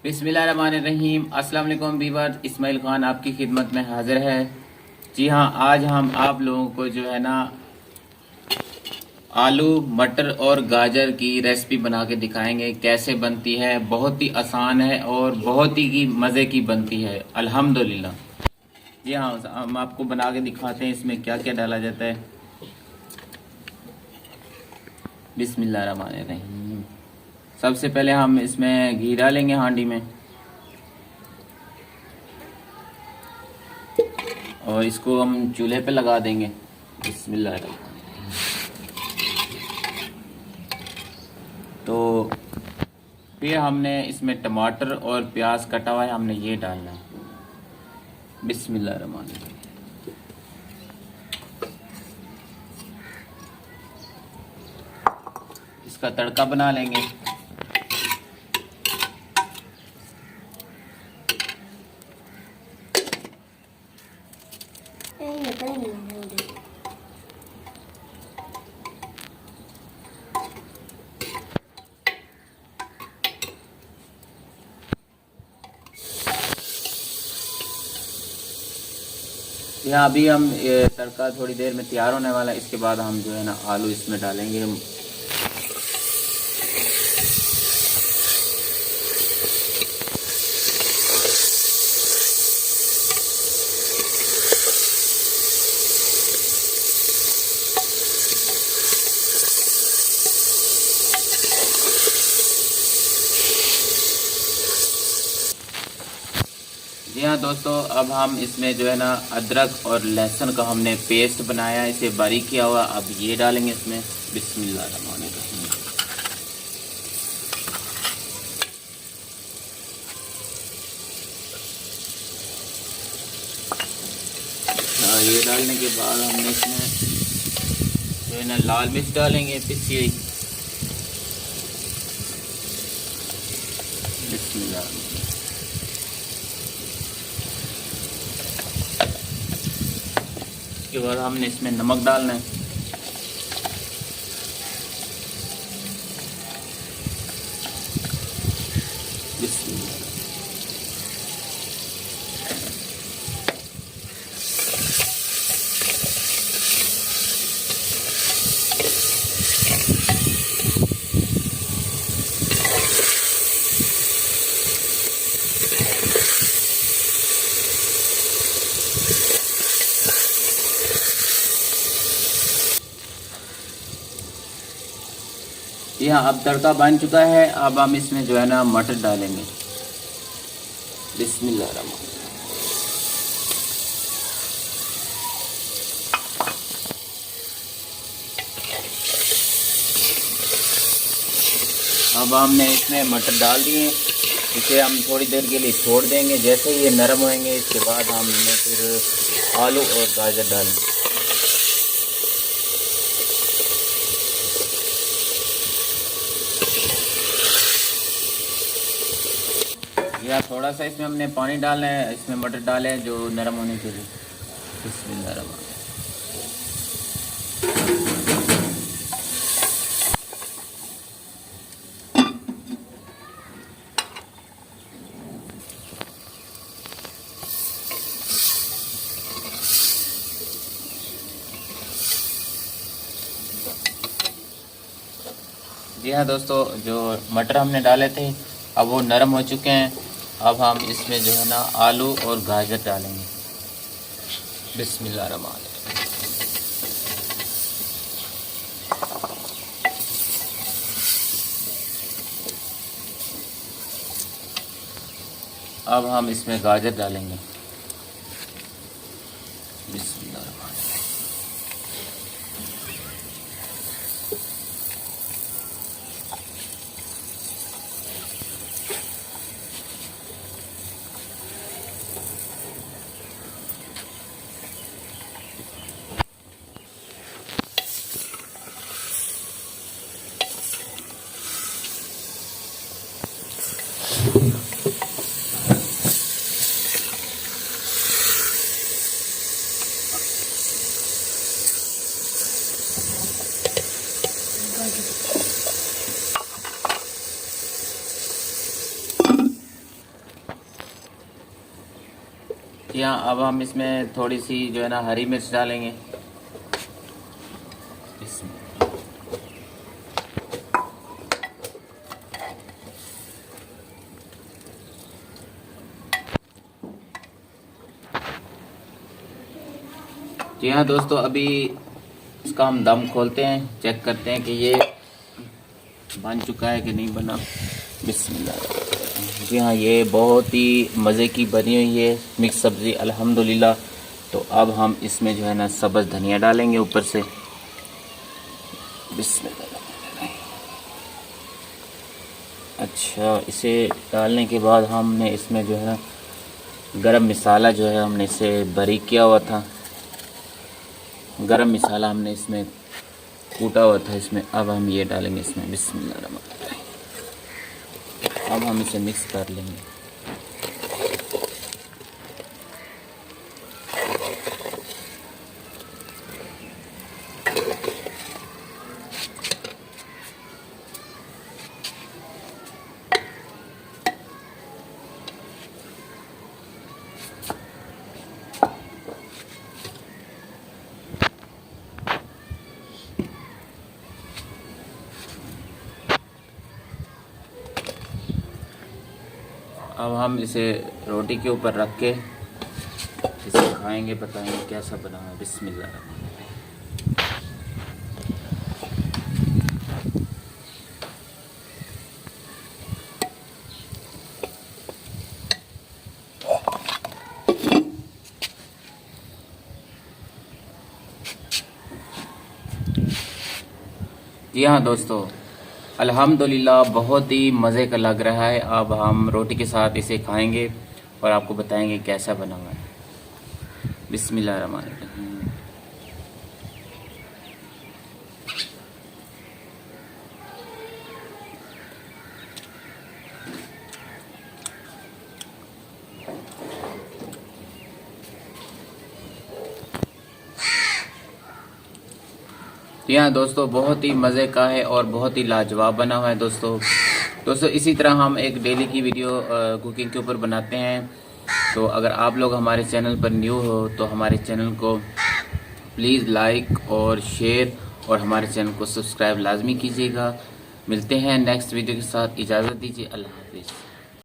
बिस्मिल्लाहिर्रहमानिर्रहीम। अस्सलाम वालेकुम वीवर, इस्माइल खान आपकी खिदमत में हाजिर है। जी हाँ, आज हम आप लोगों को जो है ना आलू मटर और गाजर की रेसिपी बना के दिखाएंगे कैसे बनती है। बहुत ही आसान है और बहुत ही मज़े की बनती है अल्हम्दुलिल्लाह। जी हाँ, हम आपको बना के दिखाते हैं इसमें क्या क्या डाला जाता है। बिस्मिल्लाहिर्रहमानिर्रहीम। सबसे पहले हम इसमें घी डालेंगे हांडी में और इसको हम चूल्हे पे लगा देंगे। बिस्मिल्लाहिर्रहमानिर्रहीम। तो फिर हमने इसमें टमाटर और प्याज कटा हुआ है, हमने ये डालना है। बिस्मिल्लाहिर्रहमानिर्रहीम। इसका तड़का बना लेंगे। यहाँ अभी हम ये तड़का थोड़ी देर में तैयार होने वाला है। इसके बाद हम जो है ना आलू इसमें डालेंगे। जी हाँ दोस्तों, अब हम इसमें जो है ना अदरक और लहसुन का हमने पेस्ट बनाया है, इसे बारीक किया हुआ। अब ये डालेंगे इसमें। बिस्मिल्लाहिर्रहमानिर्रहीम। ये डालने के बाद हमने इसमें जो है ना लाल मिर्च डालेंगे पिसी हुई। बिस्मिल्लाह। उसके बाद हमने इसमें नमक डालना है। यहाँ अब तड़का बन चुका है। अब हम इसमें जो है ना मटर डालेंगे। बिस्मिल्लाहिर्रहमानिर्रहीम। अब हमने इसमें मटर डाल दिए। इसे हम थोड़ी देर के लिए छोड़ देंगे। जैसे ही ये नरम होंगे इसके बाद हमने फिर आलू और गाजर डालेंगे। या थोड़ा सा इसमें हमने पानी डालना है। इसमें मटर डाले हैं जो नरम होने के लिए। बिस्मिल्लाहिर्रहमानिर्रहीम। जी हाँ दोस्तों, जो मटर हमने डाले थे अब वो नरम हो चुके हैं। अब हम इसमें जो है ना आलू और गाजर डालेंगे। बिस्मिल्लाहिर्रहमानिर्रहीम। अब हम इसमें गाजर डालेंगे। बिस्मिल्लाहिर्रहमानिर्रहीम। जी हाँ, अब हम इसमें थोड़ी सी जो है ना हरी मिर्च डालेंगे इसमें। जी हाँ दोस्तों, अभी इसका हम दम खोलते हैं, चेक करते हैं कि ये बन चुका है कि नहीं बना। बिस्मिल्लाह। जी हाँ, ये बहुत ही मज़े की बनी हुई है मिक्स सब्ज़ी अल्हम्दुलिल्लाह। तो अब हम इसमें जो है ना सब्ज़ धनिया डालेंगे ऊपर से। बिस्मिल्लाह। अच्छा, इसे डालने के बाद हमने इसमें जो है ना गरम मसाला जो है हमने इसे बारीक किया हुआ था, गरम मसाला हमने इसमें कूटा हुआ था इसमें। अब हम ये डालेंगे इसमें। बिस्मिल्लाह। अब हम इसे मिक्स कर लेंगे। अब हम इसे रोटी के ऊपर रख के इसे खाएंगे, बताएंगे कैसा बना है। बिस्मिल्लाह। जी हाँ दोस्तों, अल्हम्दुलिल्लाह बहुत ही मज़े का लग रहा है। अब हम रोटी के साथ इसे खाएंगे और आपको बताएंगे कैसा बना हुआ है। बिस्मिल्लाहिर्रहमानिर्रहीम। जी हाँ दोस्तों, बहुत ही मज़े का है और बहुत ही लाजवाब बना हुआ है दोस्तों इसी तरह हम एक डेली की वीडियो कुकिंग के ऊपर बनाते हैं। तो अगर आप लोग हमारे चैनल पर न्यू हो तो हमारे चैनल को प्लीज़ लाइक और शेयर और हमारे चैनल को सब्सक्राइब लाजमी कीजिएगा। मिलते हैं नेक्स्ट वीडियो के साथ। इजाज़त दीजिए। अल्लाह हाफिज़।